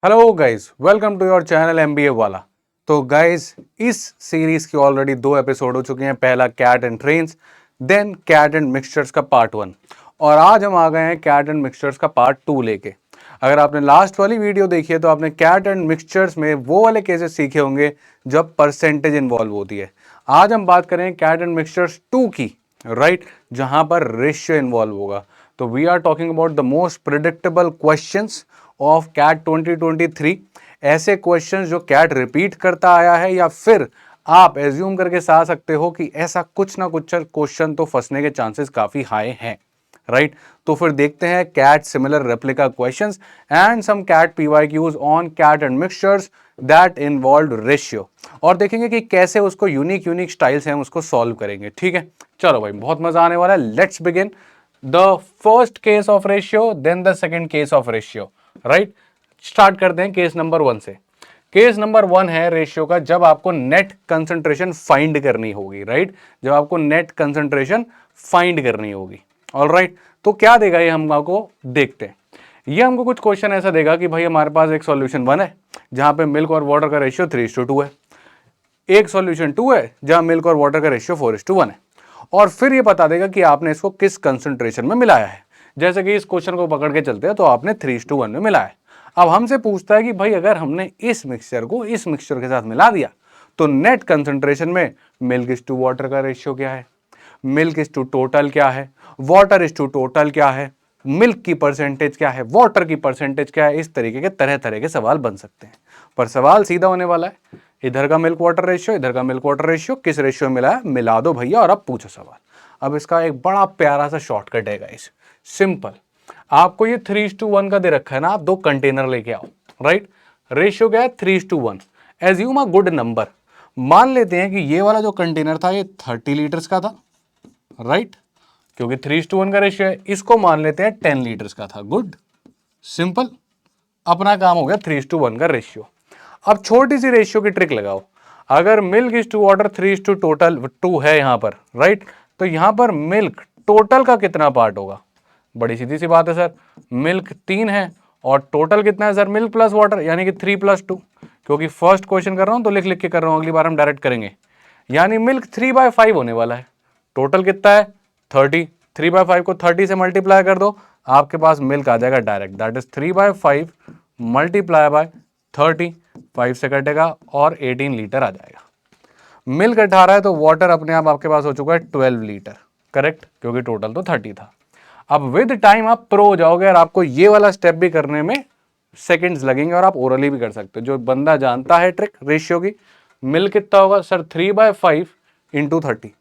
Hello guys, welcome to your channel MBA वाला। तो guys, इस सीरीज के ऑलरेडी 2 एपिसोड हो चुके हैं। पहला CAT and trains, then CAT and mixtures का पार्ट 1, और आज हम आ गए हैं कैट एंड मिक्सचर्स का पार्ट 2 लेके। अगर आपने लास्ट वाली वीडियो देखी है तो आपने कैट एंड मिक्सचर्स में वो वाले केसेस सीखे होंगे जब परसेंटेज इन्वॉल्व होती है। आज हम बात करें कैट एंड मिक्सचर्स 2 की, राइट, जहां पर रेशियो इन्वॉल्व होगा। तो we are talking about the most predictable questions of CAT 2023। ऐसे क्वेश्चंस जो कैट रिपीट करता आया है, या फिर आप एज्यूम करके सा सकते हो कि ऐसा कुछ ना कुछ क्वेश्चन तो फंसने के चांसेस काफी हाई हैं, राइट। तो फिर देखते हैं CAT similar replica questions and some CAT PYQs on CAT and mixtures that involve ratio, और देखेंगे कि कैसे उसको यूनिक स्टाइल्स हैं उसको सॉल्व करेंगे। ठीक है, चलो भाई, बहुत मजा आने वाला है। Let's begin the first case of ratio, then the second case of ratio, right. Start करते हैं केस नंबर 1 से। केस नंबर 1 है रेशियो का, जब आपको नेट कंसंट्रेशन फाइंड करनी होगी, राइट। जब आपको नेट कंसंट्रेशन फाइंड करनी होगी, ऑल राइट। तो क्या देगा ये, हम आपको देखते हैं। ये हमको कुछ क्वेश्चन ऐसा देगा कि भाई हमारे पास एक सॉल्यूशन 1 है जहां पे मिल्क और वाटर का रेशियो 3:2 है, एक सॉल्यूशन 2 है जहां मिल्क और वाटर का रेशियो 4:1 है, और फिर ये बता देगा कि आपने इसको किस कंसंट्रेशन में मिलाया है। जैसे कि इस क्वेश्चन को पकड़ के चलते हैं तो आपने 3:1 में मिलाया है। अब हमसे पूछता है कि भाई अगर हमने इस मिक्सचर को इस मिक्सचर के साथ मिला दिया तो नेट कंसंट्रेशन में मिल्क इज टू वाटर का रेशियो क्या है, मिल्क इज टू टोटल क्या है, वाटर इज टू टोटल क्या है, मिल्क की परसेंटेज क्या है, वाटर की परसेंटेज क्या है। इस तरीके के तरह तरह के सवाल बन सकते हैं, पर सवाल सीधा होने वाला है। इधर का मिल्क वाटर रेशियो, इधर का मिल्क वाटर रेशियो, किस रेशियो में मिला है, मिला दो भैया और अब पूछो सवाल। अब इसका एक बड़ा प्यारा सा शॉर्टकट है गाइस, सिंपल। आपको ये 3:1 का दे रखा है ना, आप 2 कंटेनर लेके आओ, राइट। रेशियो क्या है, 3:1। Assume a good number. मान लेते हैं कि ये वाला जो कंटेनर था ये 30 लीटर्स का था, राइट, क्योंकि 3:1 का रेशियो है। इसको मान लेते हैं 10 लीटर्स का था, गुड, सिंपल। अपना काम हो गया 3:1 का रेशियो। अब छोटी सी रेशियो की ट्रिक लगाओ। अगर मिल्क इज टू वाटर 3:2 है यहां पर, राइट, तो यहां पर मिल्क टोटल का कितना पार्ट होगा। बड़ी सीधी सी बात है सर, मिल्क 3 है और टोटल कितना है सर, मिल्क प्लस वाटर, यानी कि 3+2। क्योंकि फर्स्ट क्वेश्चन कर रहा हूं तो लिख लिख के कर रहा हूं, अगली बार हम डायरेक्ट करेंगे। यानी मिल्क 3/5 होने वाला है। टोटल कितना है, 30। 3/5 को 30 से मल्टीप्लाई कर दो, आपके पास मिल्क आ जाएगा direct, that is 3/5 multiply by 30, 5 से कटेगा और 18 लीटर आ जाएगा। मिल्क 18 है तो वाटर अपने आप आपके पास हो चुका है 12 लीटर, करेक्ट, क्योंकि टोटल तो 30 था। अब विद टाइम आप प्रो हो जाओगे और आपको ये वाला स्टेप भी करने में सेकंड्स लगेंगे, और आप ओरली भी कर सकते हो। जो बंदा जानता है ट्रिक रेशियो की, मिल्क कितना होगा सर, 3/5 इंटू 30,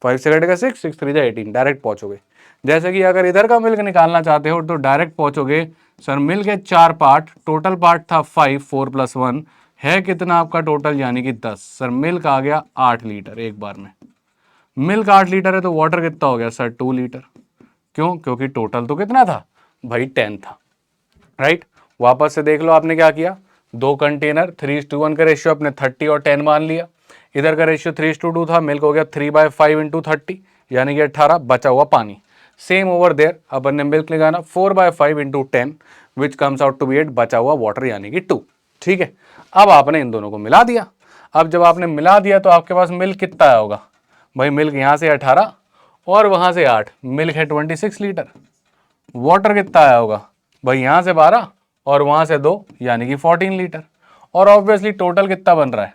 5 से कटेगा 6, 6 3 18, डायरेक्ट पहुंचोगे। जैसे कि अगर इधर का मिल्क निकालना चाहते हो तो डायरेक्ट पहुंचोगे। सर मिल्क है 4 पार्ट, टोटल पार्ट था 5, 4 + 1 है कितना आपका टोटल, यानी कि 10। सर मिल्क आ गया 8 लीटर एक बार में। मिल्क 8 लीटर है तो वाटर कितना हो गया सर, 2 लीटर। क्यों, क्योंकि टोटल तो कितना था भाई, 10 था, राइट। वापस से देख लो आपने क्या किया, 2 कंटेनर, 3:1 का रेशियो अपने 30 और 10 मान लिया। इधर का रेशियो 3:2 था, मिल्क हो गया 3/5 इंटू 30, यानी कि 18, बचा हुआ पानी। सेम ओवर देयर, अपन ने मिल्क लगाना 4/5 into 10 which comes out to be 8, बचा हुआ वाटर यानी कि 2। ठीक है, अब आपने इन दोनों को मिला दिया। अब जब आपने मिला दिया तो आपके पास मिल्क कितना आया होगा भाई, मिल्क यहां से 18 और वहां से 8, मिल्क है 26 लीटर। वाटर कितना आया होगा भाई, यहां से 12 और वहां से 2, यानी कि 14 लीटर। और ऑब्वियसली टोटल कितना बन रहा है,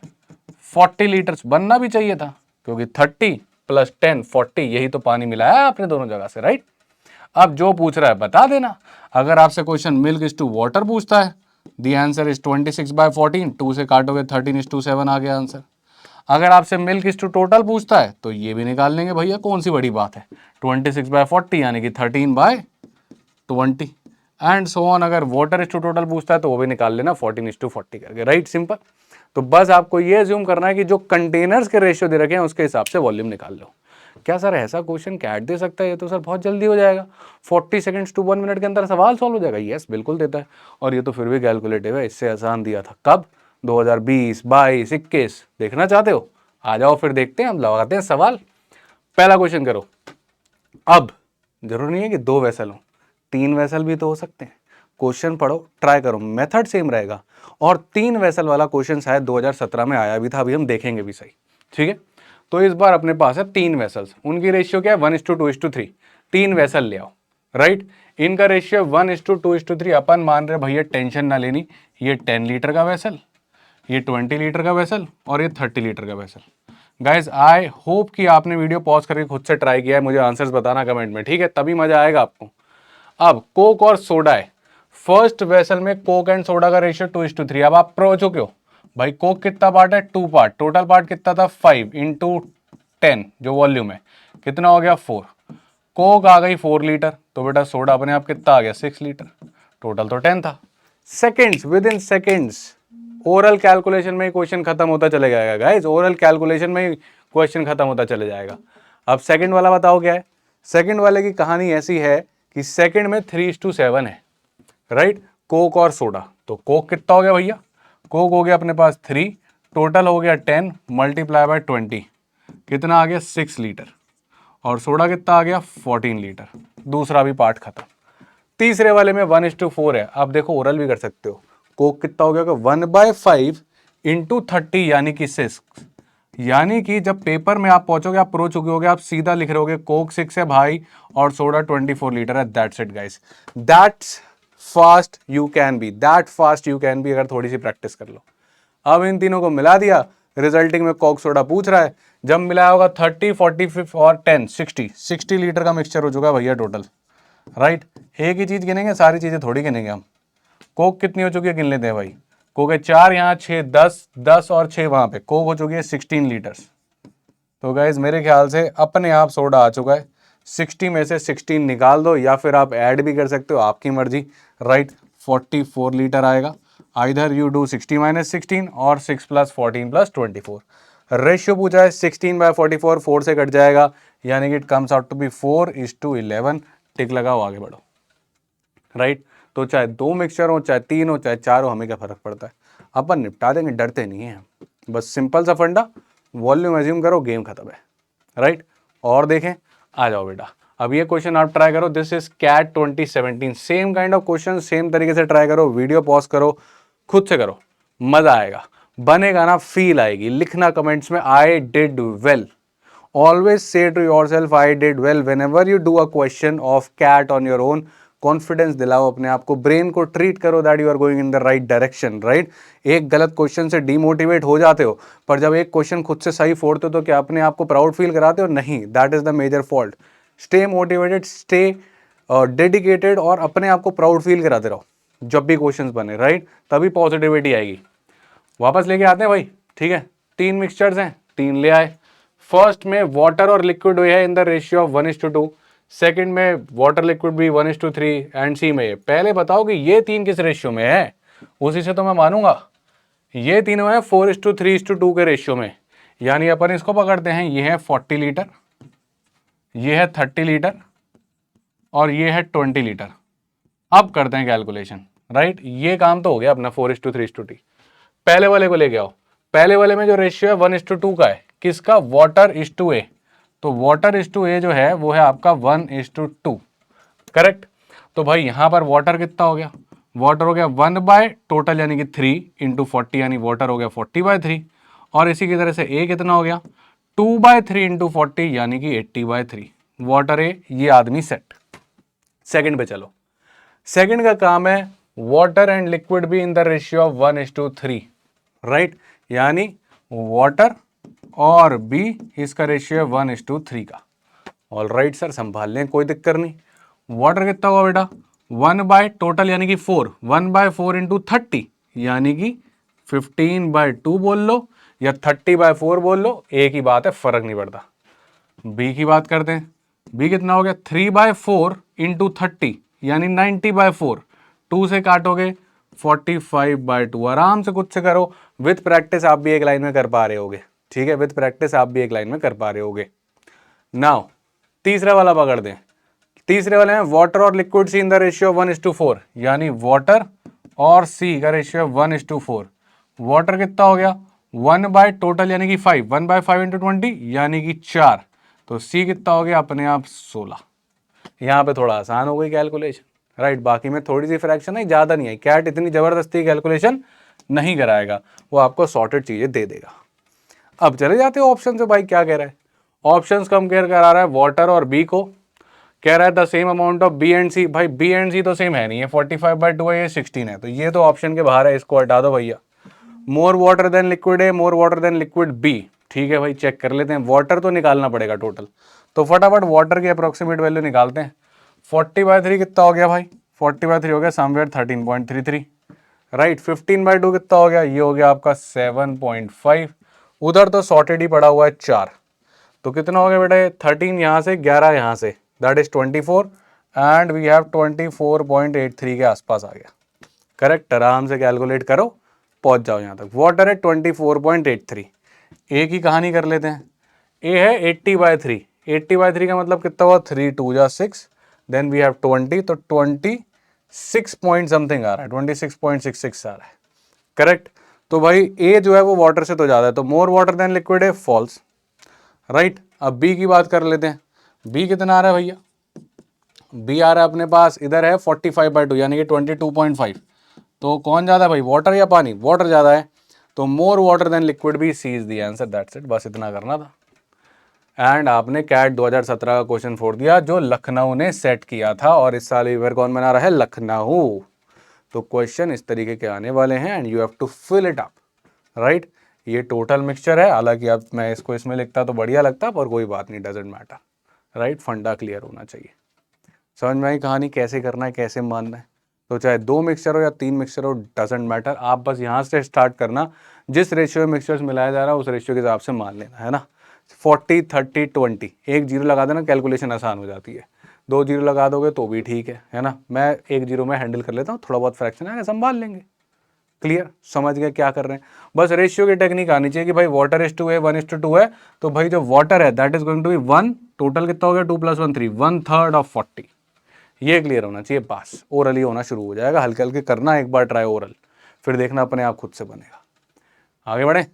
40 लीटर्स बनना भी चाहिए था, क्योंकि 30 + 10 40, यही तो पानी मिलाया है आपने दोनों जगह से, राइट। अब जो पूछ रहा है बता देना। अगर आपसे question milk is to water पूछता है, दी आंसर इज 26/14, 2 से काटोगे 13:7 आ गया आंसर। अगर आपसे मिल्क इज टू टोटल पूछता है तो ये भी निकाल लेंगे भैया, कौन सी बड़ी बात है, 26/40 यानी कि 13/20 एंड सो ऑन। अगर वाटर इज टू टोटल पूछता है तो वो भी निकाल लेना, 14:40 करके, राइट, सिंपल। तो बस आपको ये अज्यूम करना है कि जो कंटेनर्स के रेशियो दे रखे हैं उसके हिसाब से वॉल्यूम निकाल लो। क्या सर ऐसा क्वेश्चन कैट दे सकता है, ये तो सर बहुत जल्दी हो जाएगा, 40 सेकंड्स टू 1 मिनट के अंदर सवाल सॉल्व हो जाएगा। यस, बिल्कुल देता है, और ये तो फिर भी कैलकुलेटिव है, इससे आसान दिया था कब, 2020, 22, 21। देखना चाहते हो, आ जाओ फिर देखते हैं, हम लगाते हैं सवाल। पहला क्वेश्चन करो। अब जरूरी नहीं है कि 2 वैसल हो, 3 वैसल भी तो हो सकते हैं। क्वेश्चन पढ़ो, ट्राई करो, मेथड सेम रहेगा। और 3 वेसल वाला क्वेश्चन शायद 2017 में आया भी था, अभी हम देखेंगे भी सही, ठीक है। तो इस बार अपने पास है 3 वेसल्स, उनकी रेशियो क्या है 1:2:3, 3 वेसल ले आओ, राइट। इनका रेशियो 1:2:3, अपन मान रहे भैया टेंशन ना लेनी, ये 10 लीटर का वेसल, ये 20 लीटर का वेसल और ये 30 लीटर का वेसल। गाइज आई होप कि आपने वीडियो पॉज करके खुद से ट्राई किया है, मुझे आंसर्स बताना कमेंट में, ठीक है, तभी मजा आएगा आपको। अब कोक और सोडा है, फर्स्ट वेसल में कोक एंड सोडा का रेशियो 2:3। अब आप प्रो चुके हो भाई, कोक कितना पार्ट है 2 पार्ट, टोटल पार्ट कितना था 5 × 10 जो वॉल्यूम है कितना हो गया 4। कोक आ गई 4 लीटर, तो बेटा सोडा अपने आप कितना आ गया 6 लीटर, टोटल तो 10 था। Seconds, with in seconds, oral calculation में ही क्वेश्चन खत्म होता चले जाएगा गाइस, ओरल कैलकुलेशन में ही क्वेश्चन खत्म होता चले जाएगा। अब सेकंड वाला बताओ क्या है। सेकंड वाले की कहानी ऐसी है कि सेकंड में 3:7 है, राइट, कोक और सोडा। तो कोक कितना हो गया भैया, कोक हो गया अपने पास 3, टोटल हो गया 10 मल्टीप्लाई बाय 20, कितना आ गया 6 लीटर, और सोडा कितना आ गया 14 लीटर। दूसरा भी पार्ट खत्म। तीसरे वाले में 1:4 है। आप देखो ओरल भी कर सकते हो, कोक कितना हो गया 1/5 × 30 यानी कि 6, यानी कि जब पेपर में आप पहुंचोगे, आप प्रो चुके होगे, आप सीधा लिख रहे होगे कोक 6 है भाई और सोडा 24 लीटर है। That's it guys, that's fast you can be, that fast you can be, अगर थोड़ी सी प्रैक्टिस कर लो। अब इन तीनों को मिला दिया, रिजल्टिंग में कोक सोडा पूछ रहा है, जब मिलाया होगा 30 45 और 10 60 लीटर का मिक्सचर हो चुका है भैया टोटल, राइट। एक ही चीज गिनेंगे, सारी चीजें थोड़ी गिनेंगे हम। कोक कितनी हो चुकी है गिन लेते हैं भाई, कोक है 4 यहाँ, 6 10 और 6 वहां पे, कोक हो चुकी है 16 लीटर्स। तो गाइज मेरे ख्याल से अपने आप सोडा आ चुका है, 60 में से 16 निकाल दो या फिर आप ऐड भी कर सकते हो, आपकी मर्जी, राइट। 44 लीटर आएगा, आइदर यू डू 60 - 16 और 6 + 14 + 24। रेशियो पूछा है 16/44, 4 से कट जाएगा, यानी कि it comes out to be 4:11। Tick लगाओ, आगे बढ़ो, राइट। तो चाहे 2 मिक्सचर हो, चाहे 3 हो, चाहे 4 हो, हमें क्या फर्क पड़ता है, अपन निपटा देंगे, डरते नहीं है। बस सिंपल सा फंडा, वॉल्यूम एज्यूम करो, गेम खत्म है, राइट। और देखें, आ जाओ बेटा, अब ये क्वेश्चन आप ट्राई करो, this is CAT 2017, same kind of question, same तरीके से ट्राई करो, वीडियो पॉज करो, खुद से करो, मजा आएगा, बनेगा ना, फील आएगी। लिखना कमेंट्स में I did well, always say to yourself I did well whenever you do a question of CAT on your own। Confidence दिलाओ अपने आप को, ब्रेन को ट्रीट करो that you are going in the right direction, right. एक गलत question से demotivate हो जाते हो, पर जब एक क्वेश्चन खुद से सही फोड़ते हो तो क्या अपने आप को प्राउड फील कराते हो, नहीं, that is the major fault. Stay motivated, stay dedicated और अपने आप को प्राउड फील कराते रहो जब भी क्वेश्चन बने, राइट, तभी पॉजिटिविटी आएगी। वापस लेके आते हैं भाई, ठीक है। 3 मिक्सचर्स हैं, 3 ले आए। फर्स्ट में वाटर और लिक्विड है इन द रेशियो ऑफ 1:2, सेकंड में वाटर लिक्विड भी 1:3 एंड सी में। पहले बताओ कि ये 3 किस रेशियो में है, उसी से तो मैं मानूंगा। ये तीनों है 4:3:2 के रेशियो में, यानी अपन इसको पकड़ते हैं, ये है 40 लीटर, ये है 30 लीटर और ये है 20 लीटर। अब करते हैं कैलकुलेशन, राइट। ये काम तो हो गया अपना 4:3:2। पहले वाले को लेके आओ, पहले वाले में जो रेशियो है 1:2 का है, किसका, वाटर:2A। तो वाटर:2A जो है वो है आपका 1:2, करेक्ट। तो भाई यहां पर वाटर कितना हो गया, वाटर हो गया 1 टोटल यानी कि 3 × 40, यानी वाटर हो गया 40/3। और इसी की तरह से ए कितना हो गया 2/3 × 40 यानी कि 80/3। वाटर ए, ये आदमी सेट। सेकंड पे चलो, सेकंड का काम है वाटर एंड लिक्विड भी इन द रेशियो ऑफ 1:3, राइट, यानी वाटर और बी इसका रेशियो है 1:3 का। ऑल राइट सर, संभाल लें, कोई दिक्कत नहीं। वाटर कितना हुआ बेटा 1 टोटल यानी कि 4, 1/4 × 30 यानी कि 15/2 बोल लो या 30/4 बोल लो, एक ही बात है, फर्क नहीं पड़ता। बी की बात करते हैं, बी कितना हो गया 3/4 × 30 यानी 90/4, 2 से काटोगे 45/2। आराम से खुद से करो, विथ प्रैक्टिस आप भी एक लाइन में कर पा रहे होगे, ठीक है, विथ प्रैक्टिस आप भी एक लाइन में कर पा रहे होगे। नाउ तीसरा वाला पकड़ दें, तीसरे वाले में वाटर और liquid C in the ratio 1:4, यानी वाटर और सी का रेशियो 1:4। वाटर कितना हो गया 1 टोटल यानी कि 5, 1/5 × 20 यानी कि 4। तो सी कितना हो गया अपने आप 16। यहां पे थोड़ा आसान हो गई कैलकुलेशन, राइट। बाकी में थोड़ी सी फ्रैक्शन है, ज़्यादा नहीं है। कैट इतनी ज़बरदस्ती कैलकुलेशन नहीं कराएगा, वो आपको सॉर्टेड चीज़ें दे देगा। अब चले जाते हैं ऑप्शन से। भाई क्या कह रहा है, ऑप्शंस कंपेयर करा रहा है वाटर और बी को, कह रहा है the same amount of b and c. भाई बी एंड सी तो सेम है नहीं है, 45/2 है, ये 16 है, तो ये तो ऑप्शन के बाहर है, इसको हटा दो भैया। More water than liquid A, more water than liquid B. ठीक है भाई, चेक कर लेते हैं, वाटर तो निकालना पड़ेगा टोटल, तो फटाफट वाटर की अप्रोक्सीमेट वैल्यू निकालते हैं। 40/3 कितना हो गया भाई, 40/3 हो गया समवेयर 13.33, राइट। 15/2 कितना हो गया, ये हो गया आपका 7.5। उधर तो सॉर्टेड ही पड़ा हुआ है 4, तो कितना हो गया बेटा, 13 यहाँ से, 11 यहाँ से, that is 24, and we have 24.83 के आसपास आ गया। करेक्ट, आराम से कैलकुलेट करो, पहुंच जाओ यहाँ तक। वाटर है 24.83। ए की कहानी कर लेते हैं। ए है 80/3, 80/3 का मतलब कितना हुआ, 3 2 जा 6, देन वी हैव 20, तो 26 पॉइंट समथिंग आ रहा है, 26.66 आ रहा है। करेक्ट, तो भाई ए जो है वो वाटर से तो ज़्यादा है, तो मोर वाटर देन लिक्विड है, फॉल्स, राइट। अब बी की बात कर लेते हैं। बी कितना आ रहा है भैया, बी आ रहा है अपने पास, इधर है 45/2 यानी कि 22.5, तो कौन ज़्यादा है भाई, वाटर या पानी, वाटर ज़्यादा है, तो more water than liquid B, C is the answer, that's it, बस इतना करना था। एंड आपने कैट 2017 का क्वेश्चन फोड़ दिया जो लखनऊ ने सेट किया था, और इस साल विवर कौन बना रहा है, लखनऊ। तो क्वेश्चन इस तरीके के आने वाले हैं and you have to fill it up, right. ये टोटल मिक्सचर है, हालांकि अब मैं इसको इसमें लिखता तो बढ़िया लगता, पर कोई बात नहीं, डजेंट मैटर, राइट। फंडा क्लियर होना चाहिए, समझ में आई कहानी, कैसे करना है, कैसे मानना है। तो चाहे 2 मिक्सचर हो या 3 मिक्सचर हो, डजेंट मैटर, आप बस यहाँ से स्टार्ट करना, जिस रेशियो में मिक्सचर्स मिलाया जा रहा है उस रेशियो के हिसाब से मान लेना है ना। 40 30 20, एक जीरो लगा देना, कैलकुलेशन आसान हो जाती है। 2 जीरो लगा दोगे तो भी ठीक है ना। मैं 1 जीरो में हैंडल कर लेता हूँ, थोड़ा बहुत फ्रैक्शन है संभाल लेंगे। क्लियर, समझ गए क्या कर रहे हैं। बस रेशियो की टेक्निक आनी चाहिए कि भाई वाटर इज टू है, 1:2 है, तो भाई जो वाटर है that is going to be 1, total कितना हो गया, 2 + 1 3, 1/3 ऑफ 40। ये क्लियर होना चाहिए, पास। ओरल ही होना शुरू हो जाएगा, हल्के हल्के करना एक बार ट्राई ओरल, फिर देखना अपने आप खुद से बनेगा। आगे बढ़े,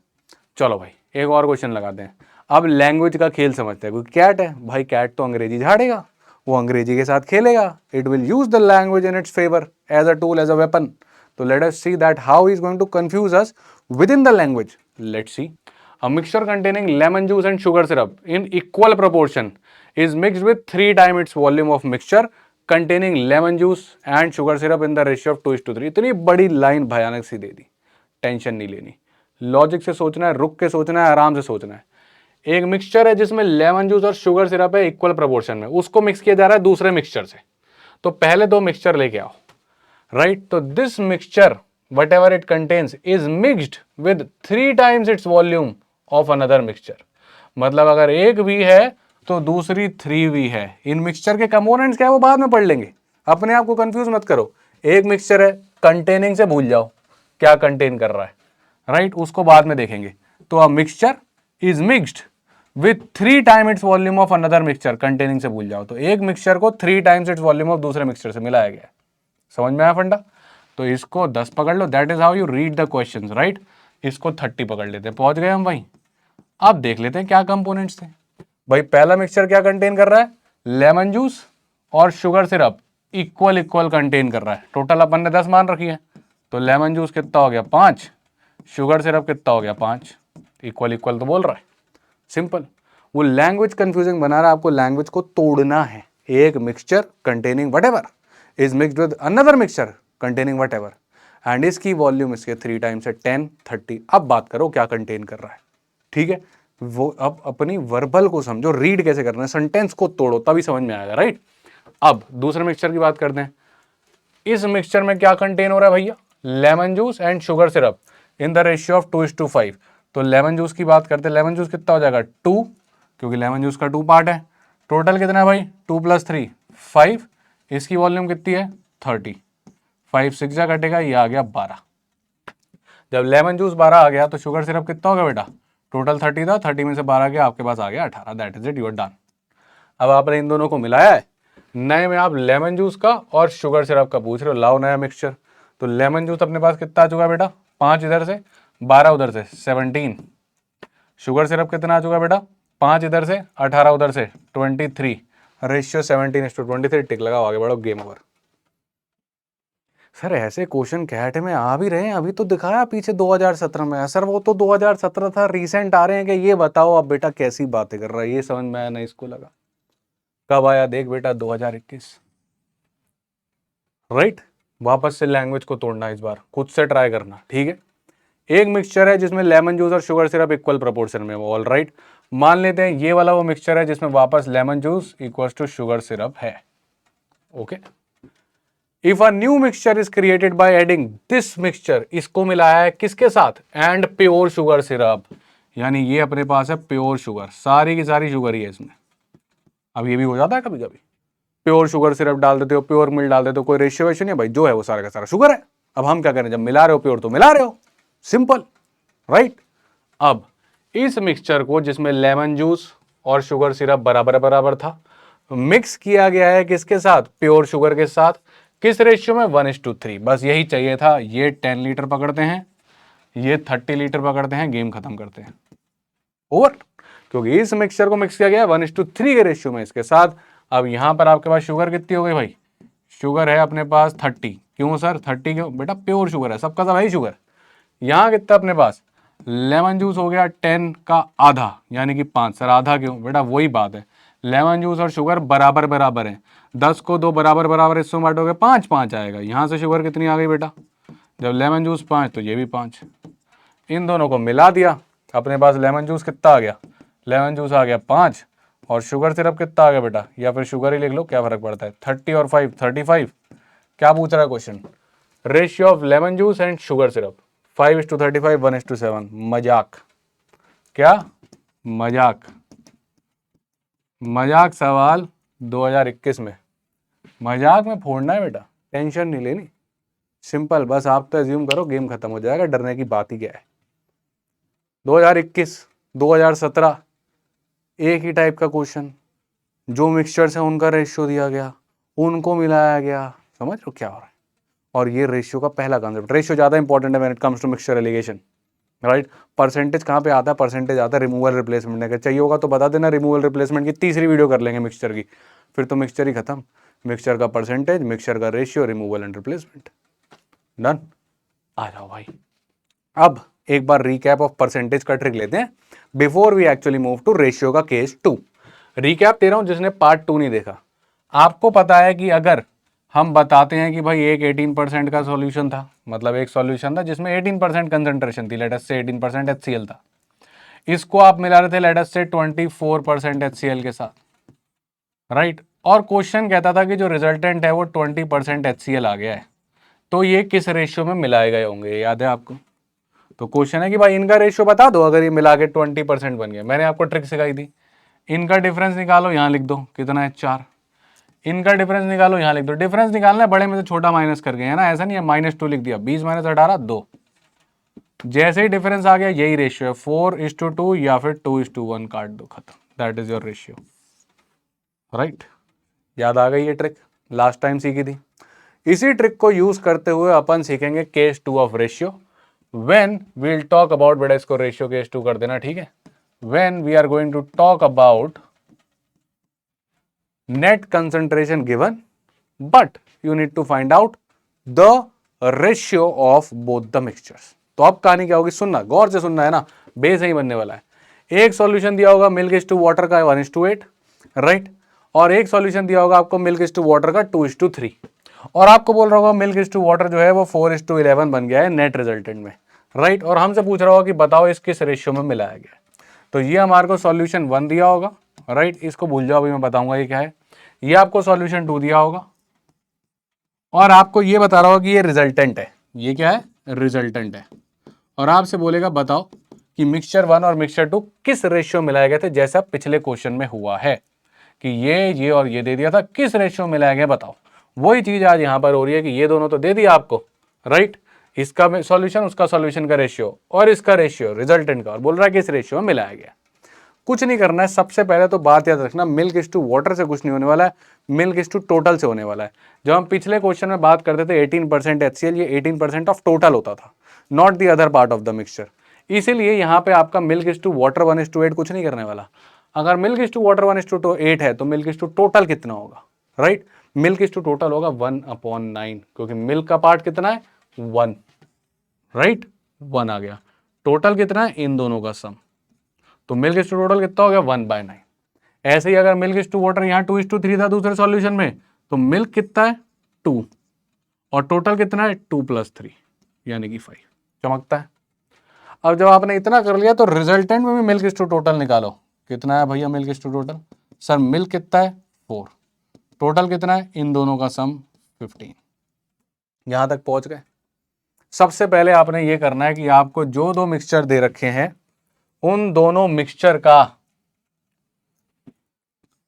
चलो भाई एक और क्वेश्चन लगाते हैं। अब लैंग्वेज का खेल समझते हैं। कोई कैट है भाई, कैट तो अंग्रेजी झाड़ेगा, वो अंग्रेजी के साथ खेलेगा, it will use the language in its favour as a tool, as a weapon. तो let us see that how he is going to confuse us with in the language. Let's see, a mixture containing lemon juice and sugar syrup in equal proportion is mixed with 3 times its volume of mixture containing lemon juice and sugar syrup in the ratio of 2:3। इतनी बड़ी line भयानक सी दे दी, tension नहीं लेनी, logic से सोचना है, रुक के सोचना है, आराम से सोचना है। एक मिक्सचर है जिसमें लेमन जूस और शुगर सिरप है इक्वल प्रोपोर्शन में, उसको मिक्स किया जा रहा है दूसरे मिक्सचर से, तो पहले 2 मिक्सचर लेके आओ, राइट। तो this mixture whatever it contains is mixed with 3 times its volume of another mixture। मतलब अगर एक भी है तो दूसरी 3 भी है। इन मिक्सचर के कंपोनेंट्स क्या है वो बाद में पढ़ लेंगे, अपने आप को कंफ्यूज मत करो। एक मिक्सचर है, कंटेनिंग से भूल जाओ क्या कंटेन कर रहा है, राइट, उसको बाद में देखेंगे। तो a mixture is mixed with 3 time its volume of another mixture, containing से भूल जाओ, तो एक मिक्सचर को 3 टाइम्स इट्स वॉल्यूम ऑफ दूसरे मिक्सचर से मिलाया गया है। समझ में आया फंडा। तो इसको 10 पकड़ लो, that is how you read the questions, right. इसको 30 पकड़ लेते हैं, पहुंच गए हम भाई। अब देख लेते हैं क्या कंपोनेंट्स थे भाई। पहला मिक्सचर क्या कंटेन कर रहा है, लेमन जूस और sugar syrup equal equal contain कर रहा है। टोटल अपन ने 10 मान रखी है, तो लेमन जूस कितना हो गया 5, शुगर सिरप कितना हो गया 5, इक्वल इक्वल तो बोल रहा है, सिंपल। वो लैंग्वेज कंफ्यूजिंग बना रहा है, आपको लैंग्वेज को तोड़ना है। एक mixture containing whatever is mixed with another mixture containing whatever, and इसकी वॉल्यूम इसके 3 टाइम्स है 10 30। अब बात करो क्या कंटेन कर रहा है, ठीक है। वो अब अपनी वर्बल को समझो, रीड कैसे करना है, सेंटेंस को तोड़ो तभी समझ में आएगा, राइट। अब दूसरे मिक्सचर की बात करते हैं। इस मिक्सचर में क्या कंटेन हो रहा है भैया, lemon juice and sugar syrup in the ratio of 2:5। तो लेमन जूस की बात करते हैं, लेमन जूस कितना हो जाएगा 2, क्योंकि लेमन जूस का 2 पार्ट है। टोटल कितना है भाई, 2 + 3 5, इसकी वॉल्यूम कितनी है 30, 5 6 जा कटेगा, ये आ गया 12। जब लेमन जूस 12 आ गया तो शुगर सिरप कितना होगा बेटा, टोटल 30 था, 30 में से 12 गया, आपके पास आ गया 18, that is it, you are done. अब आपने इन दोनों को मिलाया है, नए में आप लेमन जूस का और शुगर सिरप का पूछ रहे हो, लाओ नया मिक्सचर। तो लेमन जूस अपने पास कितना आ चुका बेटा, 5 इधर से 12 उधर से 17। शुगर सिरप कितना आ चुका बेटा, 5 इधर से 18 उधर से 23, रेशियो 17:23, टिक लगाओ, आगे बढ़ो, गेम ओवर। सर ऐसे क्वेश्चन कैट में आ भी रहे हैं, अभी तो दिखाया पीछे 2017 में। सर वो तो 2017 था, रिसेंट आ रहे हैं कि ये बताओ अब बेटा कैसी बातें कर रहा है, ये समझ में आया ना इसको लगा। कब आया देख बेटा 2021, राइट। वापस से लैंग्वेज को तोड़ना, इस बार खुद से ट्राई करना, ठीक है। एक मिक्सचर है जिसमें लेमन जूस और शुगर सिरप इक्वल प्रोपोर्शन में, ऑल राइट। मान लेते हैं ये वाला वो मिक्सचर है जिसमें वापस lemon juice equal to sugar syrup है, okay. If a new mixture is created by adding this mixture, इसको मिलाया है किसके साथ, एंड प्योर शुगर सिरप, यानी ये अपने पास है प्योर शुगर, सारी की सारी शुगर ही है इसमें। अब ये भी हो जाता है कभी कभी, प्योर शुगर सिरप डाल देते हो, प्योर मिल्क डाल देते हो, कोई रेशियो वेशियो नहीं है भाई, जो है वो सारा का सारा शुगर है। अब हम क्या करें, जब मिला रहे हो प्योर तो मिला रहे हो, सिंपल, राइट। अब इस मिक्सचर को जिसमें लेमन जूस और शुगर सिरप बराबर बराबर था, मिक्स किया गया है किसके साथ, प्योर शुगर के साथ। किस रेशियो में, 1:3। बस यही चाहिए था। ये 10 लीटर पकड़ते हैं, ये 30 लीटर पकड़ते हैं, गेम खत्म करते हैं, ओवर। क्योंकि इस मिक्सचर को मिक्स किया गया है 1:3 के रेशियो में इसके साथ। अब यहां पर आपके पास शुगर कितनी हो गई भाई, शुगर है अपने पास 30। क्यों सर 30 क्यों, बेटा प्योर शुगर है, सबका सब है शुगर। यहां कितना अपने पास, लेमन जूस हो गया 10 का आधा, यानी कि 5। सर आधा क्यों, बेटा वही बात है, लेमन जूस और शुगर बराबर बराबर है, 10 को 2 बराबर बराबर हिस्सों में बांटोगे 5 5 आएगा। यहां से शुगर कितनी आ गई बेटा, जब लेमन जूस 5 तो ये भी 5, इन दोनों को मिला दिया, अपने पास लेमन जूस कितना आ गया, लेमन जूस आ गया 5, और शुगर सिरप कितना आ गया बेटा, या फिर शुगर ही लिख लो, क्या फर्क पड़ता है, 30 और 5 35। क्या पूछ रहा है question, ratio of lemon juice and sugar syrup, 5:35 1:7। मजाक, क्या मजाक, मजाक सवाल 2021 में, मजाक में फोड़ना है बेटा, टेंशन नहीं लेनी, सिंपल। बस आप तो एज्यूम करो गेम खत्म हो जाएगा, डरने की बात ही क्या है। 2021 2017 एक ही टाइप का क्वेश्चन, जो मिक्सचर्स है उनका रेशियो दिया गया, उनको मिलाया गया, समझ लो क्या हो रहा है। और ये रेशियो का पहला कॉन्सेप्ट, रेशियो ज्यादा इंपॉर्टेंट है when it comes to mixture alligation, right. Percentage कहाँ पे आता है, परसेंटेज आता है रिमूवल रिप्लेसमेंट। अगर चाहिए होगा तो बता देना, रिमूवल रिप्लेसमेंट की तीसरी वीडियो कर लेंगे मिक्सचर की, फिर तो मिक्सचर ही खत्म। मिक्सचर का परसेंटेज, मिक्सचर का ratio, removal and replacement, done. आ जाओ भाई, अब एक बार रिकैप ऑफ परसेंटेज का ट्रिक लेते हैं before we actually move to ratio का केस 2। रिकैप दे रहा हूं जिसने पार्ट 2 नहीं देखा। आपको पता है कि अगर हम बताते हैं कि भाई एक 18% का सॉल्यूशन था, मतलब एक सॉल्यूशन था जिसमें 18% कंसंट्रेशन थी, लेट अस से 18% HCl था, इसको आप मिला रहे थे लेट अस से 24% HCl के साथ, राइट। और क्वेश्चन कहता था कि जो रिजल्टेंट है वो 20% HCl आ गया है, तो ये किस रेशियो में मिलाए गए होंगे, याद है आपको। तो क्वेश्चन है कि भाई इनका रेशियो बता दो, अगर ये मिला के 20% बन गया। मैंने आपको ट्रिक सिखाई थी, इनका डिफरेंस निकालो, यहां लिख दो कितना है 4, इनका डिफरेंस निकालो, यहां लिख दो। डिफरेंस निकालना है बड़े में से छोटा माइनस करके, है ना, ऐसा नहीं है -2 लिख दिया, 20 - 18 2। जैसे ही डिफरेंस आ गया यही रेशियो है, 4:2 या फिर 2:1, काट दो, खत्म, that is your ratio, right. याद आ गई ये ट्रिक, लास्ट टाइम सीखी थी। इसी ट्रिक को यूज करते हुए अपन सीखेंगे case 2 of ratio, when we will talk about, बेटा इसको रेशियो केस 2 कर देना, ठीक है। When we are going to talk about net concentration given, but you need to find out the ratio of both the mixtures। तो अब कहानी क्या होगी, सुनना, गौर से सुनना, है ना, बेस नहीं बनने वाला है। एक सॉल्यूशन दिया होगा मिल्क इज टू वाटर का 1:8, राइट, और एक सॉल्यूशन दिया होगा आपको मिल्क इज टू वाटर का 2:3, और आपको बोल रहा होगा मिल्क इज टू वाटर जो है वो 4:11 बन गया है नेट रिजल्टेंट में, राइट। और हमसे पूछ रहा होगा कि बताओ इस किस रेशियो में मिलाया गया। तो ये हमारे को सॉल्यूशन 1 दिया होगा, राइट, इसको भूल जाओ, अभी मैं बताऊंगा ये क्या है। ये आपको सॉल्यूशन 2 दिया होगा, और आपको ये बता रहा होगा कि ये रिजल्टेंट है, ये क्या है, रिजल्टेंट है। और आपसे बोलेगा बताओ कि मिक्सचर 1 और मिक्सचर 2 किस रेशियो मिलाए गए थे, जैसा पिछले क्वेश्चन में हुआ है कि ये और ये दे दिया था, किस रेशियो मिलाया गया बताओ। वही चीज आज यहां पर हो रही है कि ये दोनों तो दे दिया आपको, राइट, इसका सॉल्यूशन, उसका सॉल्यूशन का रेशियो, और इसका रेशियो रिजल्टेंट का, और बोल रहा है कि इस रेशियो में मिलाया गया। कुछ नहीं करना है, सबसे पहले तो बात याद रखना, मिल्क इज टू वाटर से कुछ नहीं होने वाला है, मिल्क इज टू टोटल से होने वाला है। जब हम पिछले क्वेश्चन में बात करते थे 18% HCl, ये 18% ऑफ टोटल होता था, not the other part of the mixture. इसीलिए यहाँ पे आपका मिल्क इज टू वाटर 1:8 कुछ नहीं करने वाला। अगर मिल्क इज टू वाटर 1:8 है तो मिल्क इज टू टोटल कितना होगा, right. Milk is to total होगा 1/9, क्योंकि मिल्क का पार्ट कितना है 1, राइट 1 आ गया। टोटल कितना है इन दोनों का सम, तो मिल्क इज टू टोटल कितना हो गया 1/9। ऐसे ही अगर मिल्क इज टू वाटर यहाँ 2:3 था दूसरे सॉल्यूशन में, तो मिल्क कितना है 2 और टोटल कितना है 2 + 3 यानी कि 5। चमकता है। अब जब आपने इतना कर लिया तो रिजल्टेंट में भी मिल्क इज टू टोटल निकालो। कितना है भैया milk is to total? Sir milk कितना है 4, टोटल कितना है इन दोनों का सम 15। यहां तक पहुंच गए। सबसे पहले आपने ये करना है कि आपको जो दो मिक्सचर दे रखे हैं उन दोनों मिक्सचर का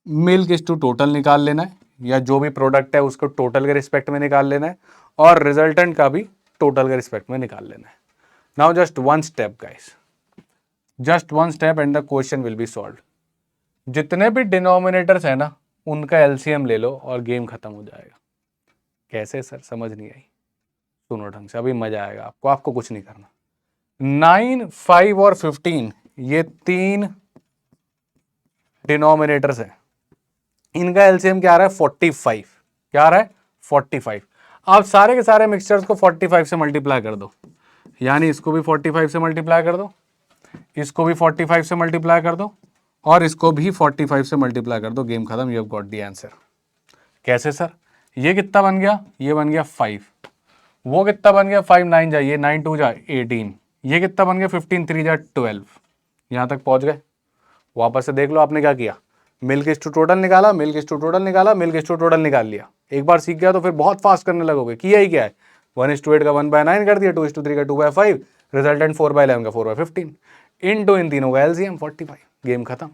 मिल्क इज टू टोटल निकाल लेना है, या जो भी प्रोडक्ट है उसको टोटल के रिस्पेक्ट में निकाल लेना है, और रिजल्टेंट का भी टोटल के रिस्पेक्ट में निकाल लेना है। Now just one step guys, just one step and the question will B solved. जितने भी डिनोमिनेटर्स है ना उनका एलसीएम ले लो और गेम खत्म हो जाएगा। कैसे सर? समझ नहीं आई? सुनो ढंग से, अभी मजा आएगा आपको। आपको कुछ नहीं करना। 9, 5 और 15 ये 3 डिनोमिनेटर्स हैं। इनका एलसीएम क्या आ रहा है 45। क्या आ रहा है 45। आप सारे के सारे मिक्सचर्स को 45 से मल्टीप्लाई कर दो, यानी इसको भी 45 से मल्टीप्लाई कर दो, इसको भी 45 से मल्टीप्लाई कर दो, और इसको भी 45 से मल्टीप्लाई कर दो। गेम खत्म, you have got the answer. कैसे सर? ये कितना बन गया? ये बन गया 5। वो कितना बन गया 5 9 जा, ये 9 2 जा 18। ये कितना बन गया 15 3 जा 12। यहां तक पहुंच गए। वापस से देख लो आपने क्या किया। मिल्क इज टू टोटल निकाला, मिल्क इज टू टोटल निकाला, मिल्क इज टू टोटल निकाल लिया। एक बार सीख गया तो फिर बहुत फास्ट करने लगोगे। किया ही क्या है, 1:8 का 1/9 कर दिया, 2:3 का 2/5, रिजल्टेंट 4/11 का 4/15, इन तीनों का एलसीएम 45। गेम खत्म।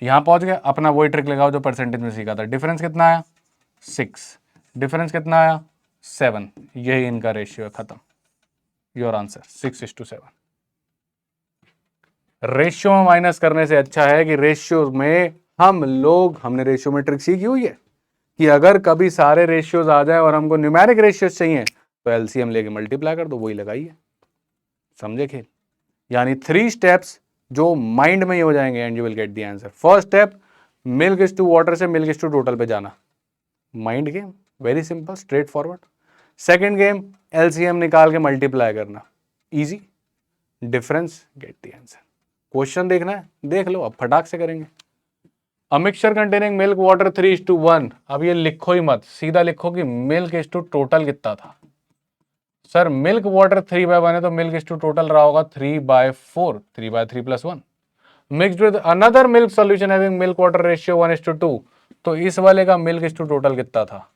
यहां पहुंच गए। अपना वही ट्रिक लगाओ जो परसेंटेज में सीखा था। डिफरेंस कितना आया 6, डिफरेंस कितना आया 7, यही इनका रेशियो है। खत्म, योर आंसर 6:7। रेशियो में माइनस करने से अच्छा है कि रेशियो में हमने रेशियो में ट्रिक सीखी हुई है कि अगर कभी सारे रेशियोज आ जाए और हमको न्यूमेरिक रेशियोज चाहिए तो एलसीएम लेके मल्टीप्लाई कर दो, वही लगाइए। समझे खेल? यानी 3 स्टेप्स जो माइंड में ही हो जाएंगे and you will get the answer. First step, milk is to water से मिल्क इज टू टोटल पे जाना, mind game, very simple, straight forward. Second game, LCM निकाल के मल्टीप्लाई करना, easy. Difference, get the answer. Question देखना है, देख लो, अब फटाक से करेंगे। A mixture containing milk water 3:1। अब ये लिखो ही मत, सीधा लिखो कि मिल्क इज टू टोटल कितना था। सर मिल्क वाटर 3/1 है तो मिल्क इज टू टोटल रहा होगा 3/4, 3/3 + 1। Mixed with another milk solution having milk water ratio 1:2, तो इस वाले का मिल्क इज टू टोटल कितना था?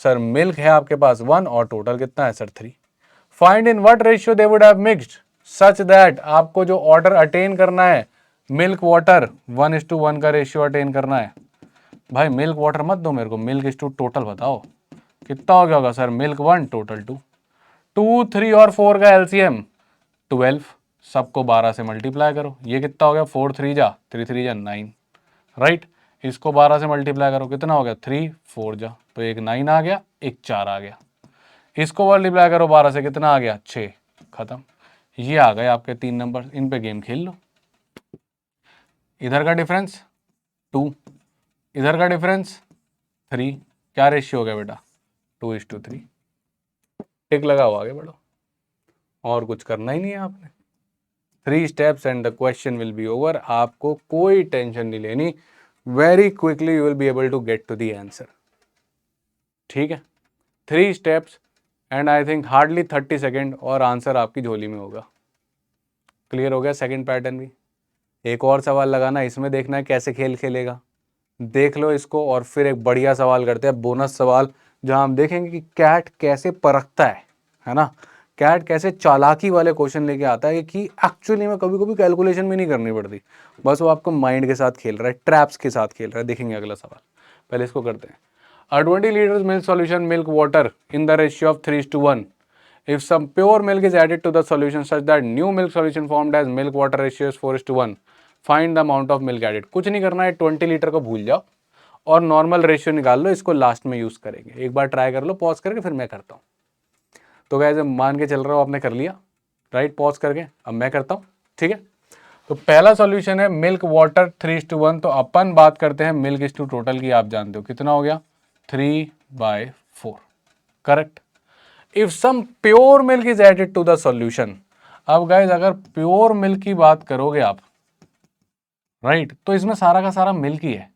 सर मिल्क है आपके पास 1 और टोटल कितना है sir 3। Find in what ratio they would have mixed such that, आपको जो ऑर्डर अटेन करना है मिल्क वाटर 1:1 का रेशियो अटेन करना है। भाई मिल्क वाटर मत दो मेरे को, मिल्क इज टू टोटल बताओ कितना हो गया होगा। सर मिल्क 1 टोटल 2, 2 3 और 4 का एलसीएम 12, सबको 12 से मल्टीप्लाई करो। ये कितना हो गया 4 3 जा 3 3 जा 9, राइट। इसको 12 से मल्टीप्लाई करो, कितना हो गया 3 4 जा, तो एक 9 आ गया, एक 4 आ गया। इसको मल्टीप्लाई करो 12 से, कितना आ गया 6। खत्म। ये आ गए आपके 3 नंबर, इन पे गेम खेल लो। इधर का डिफरेंस 2, इधर का डिफरेंस 3, क्या रेशियो हो गया बेटा 2:3। टिक लगाओ, आगे बढ़ो, और कुछ करना ही नहीं है आपने। 3 steps and the question will be over. आपको कोई टेंशन नहीं लेनी, very quickly you will be able to get to the answer. ठीक है, 3 steps and I think hardly 30 second और आंसर आपकी झोली में होगा। क्लियर हो गया सेकंड पैटर्न भी। एक और सवाल लगाना, इसमें देखना है कैसे खेल खेलेगा। देख लो इसको, और फिर एक बढ़िया सवाल करते हैं, बोनस सवाल, जहां हम देखेंगे कि कैट कैसे परखता है ना। कैट कैसे चालाकी वाले क्वेश्चन लेके आता है कि एक्चुअली में कभी कभी कैलकुलेशन भी नहीं करनी पड़ती, बस वो आपको माइंड के साथ खेल रहा है, ट्रैप्स के साथ खेल रहा है। देखेंगे अगला सवाल, पहले इसको करते हैं। A 20 liters milk solution milk water in the ratio of 3:1. If some pure milk is added to the solution such that new milk solution formed as milk water ratio is 4:1, find the amount of milk added. कुछ नहीं करना है, 20 litre को भूल जाओ और normal ratio निकाल लो, इसको लास्ट में यूज करेंगे। एक बार ट्राई कर लो पॉज करके, फिर मैं करता हूँ। तो गाइस मान के चल रहा हूँ आपने कर लिया, राइट, पॉज करके। अब मैं करता हूँ, ठीक है। तो पहला सॉल्यूशन है मिल्क वाटर 3:1। तो अपन बात करते हैं मिल्क इज टू टोटल की। आप जानते हो कितना हो गया 3/4, correct. If some pure milk is added to the solution, अब गाइज अगर प्योर मिल्क की बात करोगे आप, राइट, तो इसमें सारा का सारा मिल्क ही है,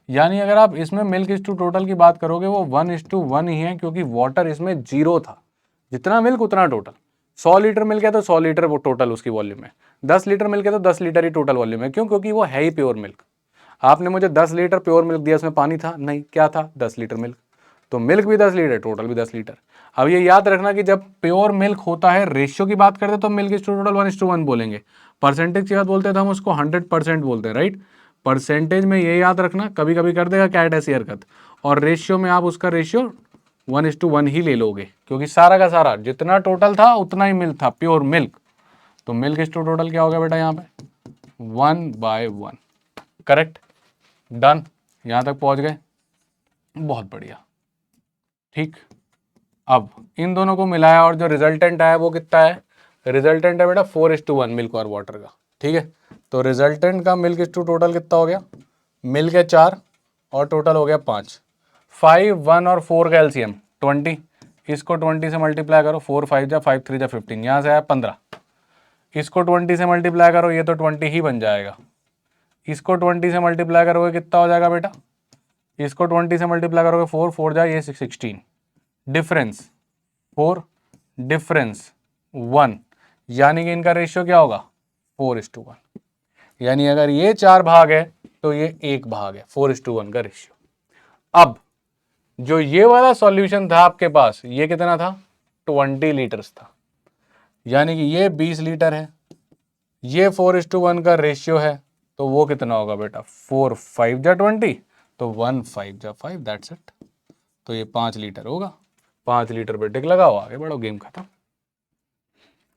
यानी अगर आप इसमें मिल्क इज टू टोटल की बात करोगे वो 1:1 ही है, क्योंकि वाटर इसमें 0 था, जितना मिल्क उतना टोटल। 100 लीटर मिल्क है तो 100 लीटर वो टोटल उसकी वॉल्यूम है, 10 लीटर मिल्क है तो 10 लीटर ही टोटल वॉल्यूम है। क्यों? क्योंकि वो है ही प्योर मिल्क। आपने मुझे 10 लीटर प्योर मिल्क दिया, उसमें पानी था नहीं, क्या था? 10 लीटर मिल्क, तो मिल्क भी 10 लीटर, टोटल भी 10 लीटर। अब ये याद रखना कि जब प्योर मिल्क होता है, रेशियो की बात करते तो मिल्क इज टू टोटल 1:1 बोलेंगे, परसेंटेज की बात बोलते हैं तो हम उसको 100% बोलते हैं, राइट। परसेंटेज में ये याद रखना, कभी कभी कर देगा कैट ऐसी हरकत, और रेशियो में आप उसका रेशियो 1:1 ही ले लोगे, क्योंकि सारा का सारा जितना टोटल था उतना ही मिल्क था, प्योर मिल्क। तो मिल्क इज टू टोटल क्या हो गया बेटा यहाँ पे? 1/1, करेक्ट, डन। यहां तक पहुंच गए, बहुत बढ़िया, ठीक। अब इन दोनों को मिलाया और जो रिजल्टेंट आया वो कितना है? रिजल्टेंट है बेटा 4:1 मिल्क और वाटर का, ठीक है। तो रिजल्टेंट का मिल्क इज टू टोटल कितना हो गया? मिल्क है 4 और टोटल हो गया 5, 5, 1 और 4 का एलसीएम 20, इसको 20 से मल्टीप्लाई करो, 4 5 जा 5 3 जा 15, यहाँ से आया 15, इसको 20 से मल्टीप्लाई करो, ये तो 20 ही बन जाएगा, इसको 20 से मल्टीप्लाई करोगे कितना हो जाएगा बेटा? इसको 20 से मल्टीप्लाई करोगे 4 4 जाए ये 16, डिफरेंस 4, डिफरेंस 1, यानी कि इनका रेशियो क्या होगा? 4:1, यानी अगर ये 4 भाग है तो ये 1 भाग है, 4:1 का रेशियो। अब जो ये वाला सॉल्यूशन था आपके पास, ये कितना था? 20 लीटर्स था, यानी कि ये 20 लीटर है, ये 4:1 का रेशियो है, तो वो कितना होगा बेटा? 4 5 जा 20, तो 1 5 जा 5, दैट्स इट। तो ये 5 लीटर होगा, 5 लीटर पे टिक लगाओ, आगे बढ़ो, गेम खत्म,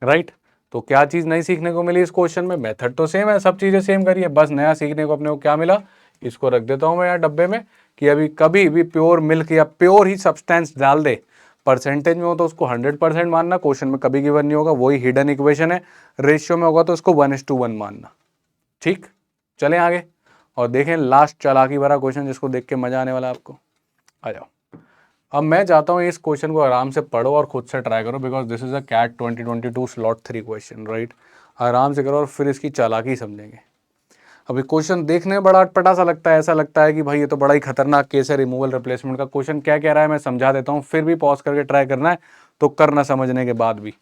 राइट। तो क्या चीज नई सीखने को मिली इस क्वेश्चन में? मेथड तो सेम है, सब चीजें सेम करिए, बस नया सीखने को अपने को क्या मिला, इसको रख देता हूं मैं यहाँ डब्बे में, कि अभी कभी भी प्योर मिल्क या प्योर ही सब्सटेंस डाल दे, परसेंटेज में हो तो उसको 100% मानना, क्वेश्चन में कभी गिवन नहीं होगा, वही हिडन इक्वेशन है, रेशियो में होगा तो उसको 1:1 मानना, ठीक। चलें आगे और देखें लास्ट चालाकी भरा क्वेश्चन, जिसको देख के मजा आने वाला है आपको। आ जाओ। अब मैं चाहता हूँ इस क्वेश्चन को आराम से पढ़ो और खुद से ट्राई करो, because this is a CAT 2022 slot 3 question, right. आराम से करो और फिर इसकी चालाकी समझेंगे। अभी क्वेश्चन देखने में बड़ा अटपटा सा लगता है, ऐसा लगता है कि भाई ये तो बड़ा ही खतरनाक केस है रिमूवल रिप्लेसमेंट का। क्वेश्चन क्या कह रहा है मैं समझा देता हूँ, फिर भी पॉज करके ट्राई करना है, तो करना समझने के बाद भी।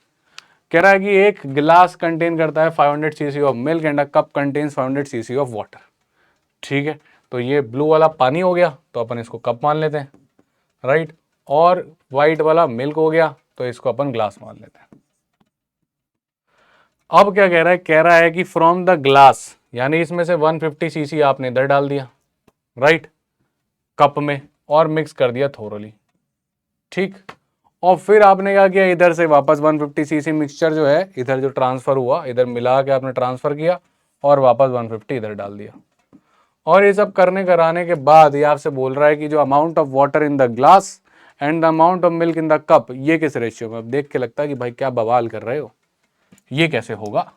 कह रहा है कि एक गिलास कंटेन करता है 500 cc of milk and a cup contains 500 cc of water, ठीक है। तो ये ब्लू वाला पानी हो गया, तो अपन इसको कप मान लेते हैं, राइट। और व्हाइट वाला मिल्क हो गया, तो इसको अपन ग्लास मान लेते हैं। अब क्या कह रहा है? कह रहा है कि फ्रॉम द ग्लास, यानी इसमें से 150 cc आपने इधर डाल दिया, राइट, कप में, और मिक्स कर दिया थोरली, ठीक। और फिर आपने क्या किया? इधर से वापस 150 cc मिक्सचर जो है इधर जो ट्रांसफर हुआ, इधर मिला के आपने ट्रांसफर किया और वापस 150 इधर डाल दिया। और ये सब करने कराने के बाद ये आपसे बोल रहा है कि जो amount of water in the glass and the amount of milk in the cup, ये किस रेशियो में? अब देख के लगता है कि भाई क्या बवाल कर रहे हो, ये कैसे होगा?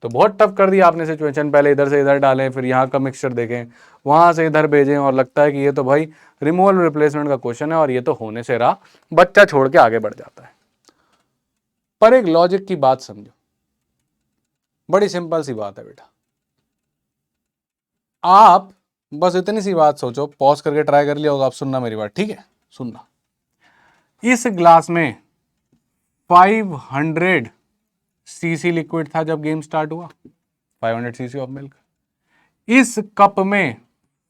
तो बहुत टफ कर दिया आपने सिचुएशन, पहले इधर से इधर डालें, फिर यहाँ का मिक्सचर देखें, वहां से इधर भेजें, और लगता है कि ये तो भाई रिमूवल रिप्लेसमेंट का क्वेश्चन है और ये तो होने से रहा, बच्चा छोड़ के आगे बढ़ जाता है। पर एक लॉजिक की बात समझो, बड़ी सिंपल सी बात है बेटा। आप बस इतनी सी बात सोचो, पॉज करके ट्राई कर लिया होगा, आप सुनना मेरी बात, ठीक है? सुनना, इस ग्लास में 500 cc लिक्विड था जब गेम स्टार्ट हुआ, 500 cc ऑफ मिल्क। इस कप में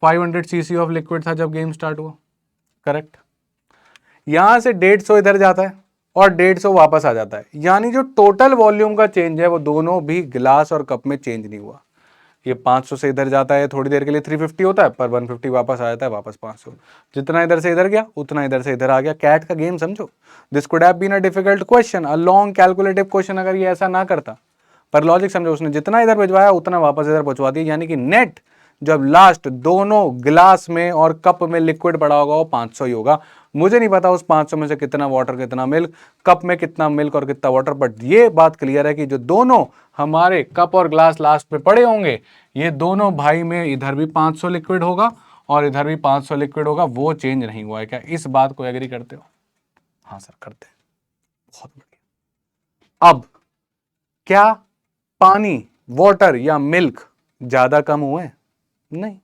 500 cc ऑफ लिक्विड था जब गेम स्टार्ट हुआ, करेक्ट। यहां से 150 इधर जाता है और 150 वापस आ जाता है, यानी जो टोटल वॉल्यूम का चेंज है वो दोनों भी गिलास और कप में चेंज नहीं हुआ। ये 500 से इधर जाता है, थोड़ी देर के लिए 350 होता है, पर 150 वापस आ जाता है, वापस 500। जितना इधर से इधर गया उतना इधर से इधर आ गया। कैट का गेम समझो। This could have been a difficult question, a long calculative question, अगर ये ऐसा ना करता। पर लॉजिक समझो, उसने जितना इधर भिजवाया उतना वापस इधर पहुंचवा दिया, यानी कि नेट जब लास्ट दोनों गिलास में और कप में लिक्विड पड़ा होगा वो 500 ही होगा। मुझे नहीं पता उस 500 में से कितना वाटर कितना मिल्क, कप में कितना मिल्क और कितना वाटर, बट ये बात क्लियर है कि जो दोनों हमारे कप और ग्लास लास्ट में पड़े होंगे, ये दोनों भाई में इधर भी 500 लिक्विड होगा और इधर भी 500 लिक्विड होगा, वो चेंज नहीं हुआ है। क्या इस बात को एग्री करते हो? हाँ सर करते हैं। बहुत बढ़िया। अब क्या पानी, वाटर या मिल्क ज्यादा कम हुए? नहीं,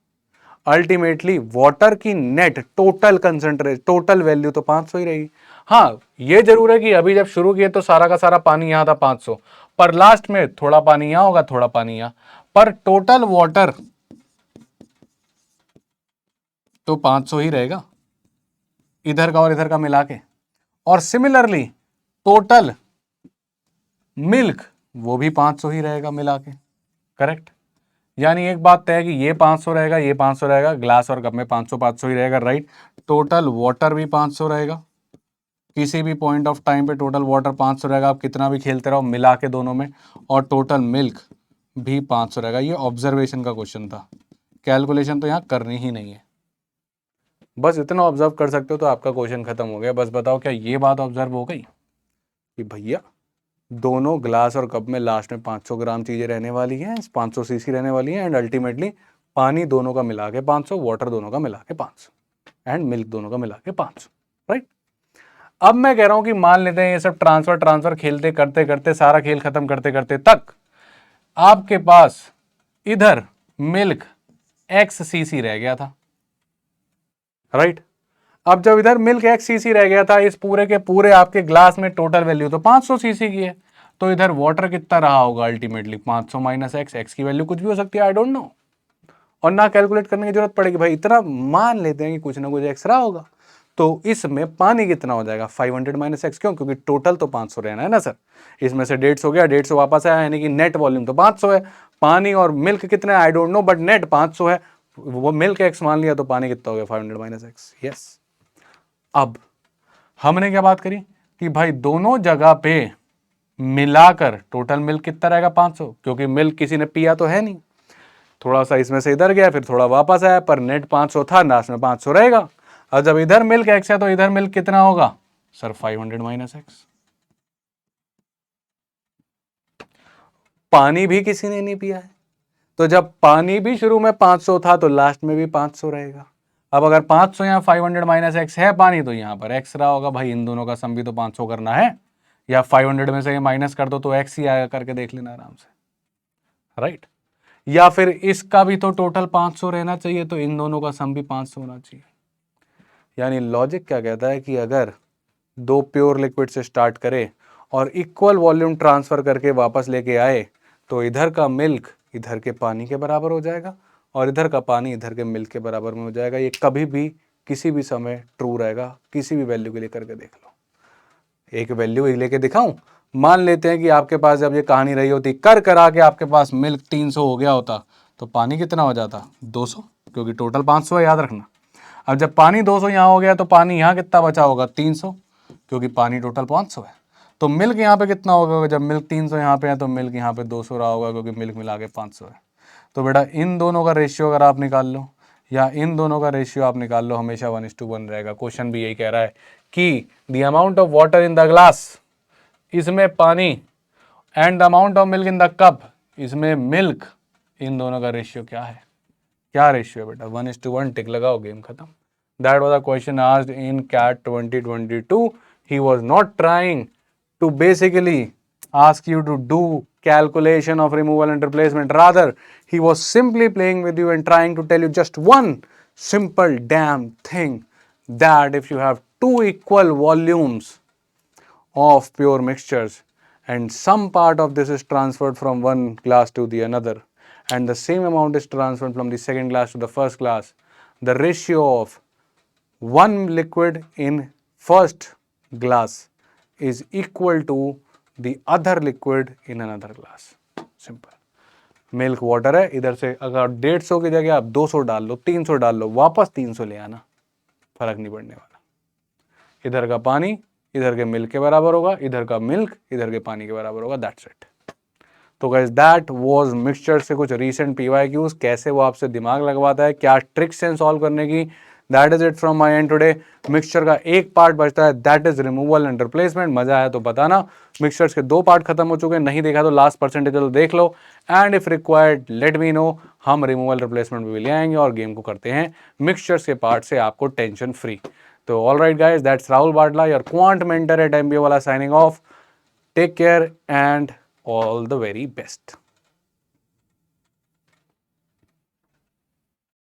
अल्टीमेटली वाटर की net total concentration, total value तो 500 ही रहेगी। हाँ ये जरूर है कि अभी जब शुरू किए तो सारा का सारा पानी यहां था 500, पर लास्ट में थोड़ा पानी यहां होगा, थोड़ा पानी यहां, पर टोटल वाटर तो 500 ही रहेगा इधर का और इधर का मिला के। और सिमिलरली टोटल मिल्क वो भी 500 ही रहेगा मिला के। करेक्ट? यानी एक बात तय है कि ये 500 रहेगा, ये 500 रहेगा, ग्लास और कप में 500 500 ही रहेगा, राइट? टोटल वाटर भी 500 रहेगा, किसी भी पॉइंट ऑफ टाइम पे टोटल वाटर 500 रहेगा, आप कितना भी खेलते रहो मिला के दोनों में। और टोटल मिल्क भी 500 रहेगा। ये ऑब्जर्वेशन का क्वेश्चन था, कैलकुलेशन तो यहाँ करनी ही नहीं है। बस इतना ऑब्जर्व कर सकते हो तो आपका क्वेश्चन खत्म हो गया। बस बताओ क्या ये बात ऑब्जर्व हो गई कि भैया दोनों ग्लास और कप में लास्ट में 500 ग्राम चीजें रहने वाली हैं, 500 सीसी रहने वाली हैं, एंड अल्टीमेटली पानी दोनों का मिला के 500, वाटर दोनों का मिला के 500, एंड मिल्क दोनों का मिला के 500, राइट? अब मैं कह रहा हूं कि मान लेते हैं ये सब ट्रांसफर ट्रांसफर खेलते करते करते सारा खेल खत्म करते करते तक आपके पास इधर मिल्क एक्स सीसी रह गया था, राइट? अब जब इधर मिल्क एक्स सीसी रह गया था, इस पूरे के पूरे आपके ग्लास में टोटल वैल्यू तो 500 सीसी की है, तो इधर वाटर कितना रहा होगा अल्टीमेटली? 500 माइनस एक्स, एक्स की वैल्यू कुछ भी हो सकती है, आई डोंट नो, और ना कैलकुलेट करने की जरूरत पड़ेगी भाई, इतना मान लेते हैं कि कुछ ना कुछ एक्स्ट्रा होगा। तो इसमें पानी कितना हो जाएगा? 500 माइनस एक्स। क्यों? क्योंकि टोटल तो 500 रहना है ना सर। इसमें से 150 हो गया, 150 वापस आया, यानी कि नेट वॉल्यूम तो 500 है। पानी और मिल्क कितना है I don't know, but net 500 है। वो मिल्क एक्स मान लिया तो पानी कितना हो गया? 500 माइनस एक्स। यस। अब हमने क्या बात करी कि भाई दोनों जगह पे मिलाकर टोटल मिल्क कितना रहेगा? 500, क्योंकि मिल्क किसी ने पिया तो है नहीं, थोड़ा सा इसमें से इधर गया फिर थोड़ा वापस आया, पर नेट 500 था, लास्ट में 500 रहेगा। और जब इधर मिल्क एक्स है तो इधर मिल्क कितना होगा सर? 500 minus x. पानी भी किसी ने नहीं पिया है, तो जब पानी भी शुरू में 500 था तो लास्ट में भी 500 रहेगा। अब अगर 500 यहाँ 500 माइनस एक्स है पानी, तो यहाँ पर एक्स रहा होगा भाई, इन दोनों का सम भी तो 500 करना है, या 500 में से ये माइनस कर दो तो एक्स ही आएगा, करके देख लेना आराम से, राइट? या फिर इसका भी तो टोटल 500 रहना चाहिए, तो इन दोनों का सम भी 500 होना चाहिए। यानी लॉजिक क्या कहता है कि अगर दो प्योर लिक्विड से स्टार्ट करे और इक्वल वॉल्यूम ट्रांसफर करके वापस लेके आए, तो इधर का मिल्क इधर के पानी के बराबर हो जाएगा और इधर का पानी इधर के मिल्क के बराबर में हो जाएगा। ये कभी भी किसी भी समय ट्रू रहेगा, किसी भी वैल्यू के लिए करके देख लो। एक वैल्यू लेके दिखाऊं, मान लेते हैं कि आपके पास जब ये कहानी रही होती, कर करा के आपके पास मिल्क 300 हो गया होता, तो पानी कितना हो जाता? 200, क्योंकि टोटल 500 है, याद रखना। अब जब पानी 200 यहाँ हो गया तो पानी यहाँ कितना बचा होगा? 300, क्योंकि पानी टोटल 500 है। तो मिल्क यहाँ पे कितना होगा? जब मिल्क 300 यहाँ पे है तो मिल्क यहाँ पे 200 रहा होगा, क्योंकि मिल्क मिला के 500 है। तो बेटा इन दोनों का रेशियो अगर आप निकाल लो, या इन दोनों का रेशियो आप निकाल लो, हमेशा 1:1 रहेगा। क्वेश्चन भी यही कह रहा है कि the amount of water in the glass, इसमें पानी, and the amount of milk in the cup, इसमें मिल्क, इन दोनों का रेशियो क्या है? क्या रेशियो है बेटा? 1:1, टिक लगाओ, गेम खत्म। That was a question asked in CAT 2022. He was not trying to basically ask you to do calculation of removal and replacement. Rather, he was simply playing with you and trying to tell you just one simple damn thing, that if you have two equal volumes of pure mixtures and some part of this is transferred from one glass to the another and the same amount is transferred from the second glass to the first glass, the ratio of one liquid in first glass is equal to the other liquid in another glass. Simple. Milk water है, इधर से अगर 150 की जगह आप 200 डाल लो, 300 डाल लो, वापस 300 ले आना, फर्क नहीं पड़ने वाला। इधर का पानी इधर के मिल्क के बराबर होगा, इधर का मिल्क इधर के पानी के बराबर होगा, दैट्स इट। तो गाइस दैट वाज मिक्सचर से कुछ रीसेंट पीवाईक्यूज, कैसे वो आपसे दिमाग लगवाता है, क्या ट्रिक्स हैं सॉल्व करने की, that is it from my and today. Mixture का एक पार्ट बचता है, that is removal and replacement. मजा आया तो बताना। मिक्सचर्स के 2 पार्ट खत्म हो चुके हैं, नहीं देखा तो लास्ट परसेंटेज तो देख लो, and if required let me know, हम रिमूवल रिप्लेसमेंट भी ले आएंगे और गेम को करते हैं मिक्सचर्स के पार्ट से आपको टेंशन फ्री। तो all right guys, that's Rahul Batla, your quant mentor at MBA वाला, signing off. Take care and all the very best.